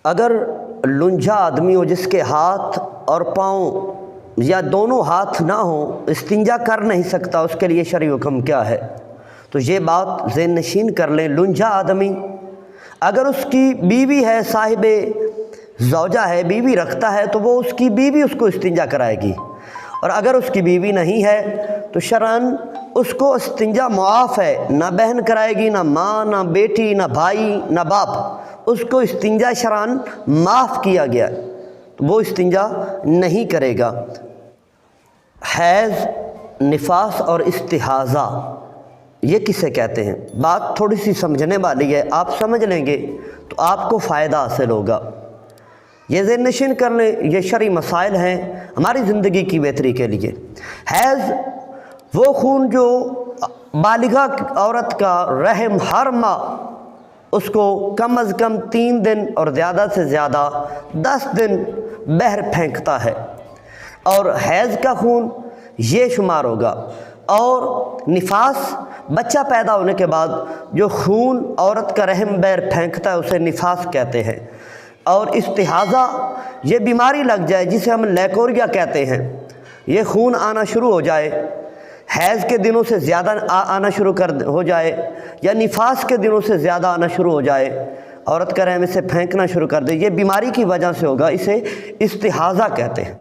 اگر لنجا آدمی ہو جس کے ہاتھ اور پاؤں یا دونوں ہاتھ نہ ہوں، استنجا کر نہیں سکتا، اس کے لیے شرعی حکم کیا ہے؟ تو یہ بات ذہن نشین کر لیں۔ لنجا آدمی اگر اس کی بیوی ہے، صاحب زوجہ ہے، بیوی رکھتا ہے، تو وہ اس کی بیوی اس کو استنجا کرائے گی، اور اگر اس کی بیوی نہیں ہے تو شرعاً اس کو استنجا معاف ہے، نہ بہن کرائے گی، نہ ماں، نہ بیٹی، نہ بھائی، نہ باپ، اس کو استنجا شرعاً معاف کیا گیا ہے، تو وہ استنجا نہیں کرے گا۔ حیض، نفاس اور استحاضہ یہ کسے کہتے ہیں؟ بات تھوڑی سی سمجھنے والی ہے، آپ سمجھ لیں گے تو آپ کو فائدہ حاصل ہوگا۔ یہ ذہن نشین کر لیں، یہ شرعی مسائل ہیں ہماری زندگی کی بہتری کے لیے۔ حیض وہ خون جو بالغہ عورت کا رحم ہر ماہ اس کو کم از کم 3 دن اور زیادہ سے زیادہ 10 دن بہر پھینکتا ہے، اور حیض کا خون یہ شمار ہوگا۔ اور نفاس بچہ پیدا ہونے کے بعد جو خون عورت کا رحم بہر پھینکتا ہے اسے نفاس کہتے ہیں۔ اور استحاضہ یہ بیماری لگ جائے جسے ہم لیکوریا کہتے ہیں، یہ خون آنا شروع ہو جائے، حیض کے دنوں سے زیادہ آنا شروع ہو جائے، یا نفاس کے دنوں سے زیادہ آنا شروع ہو جائے، عورت کا رحم اسے پھینکنا شروع کر دے، یہ بیماری کی وجہ سے ہوگا، اسے استحاضہ کہتے ہیں۔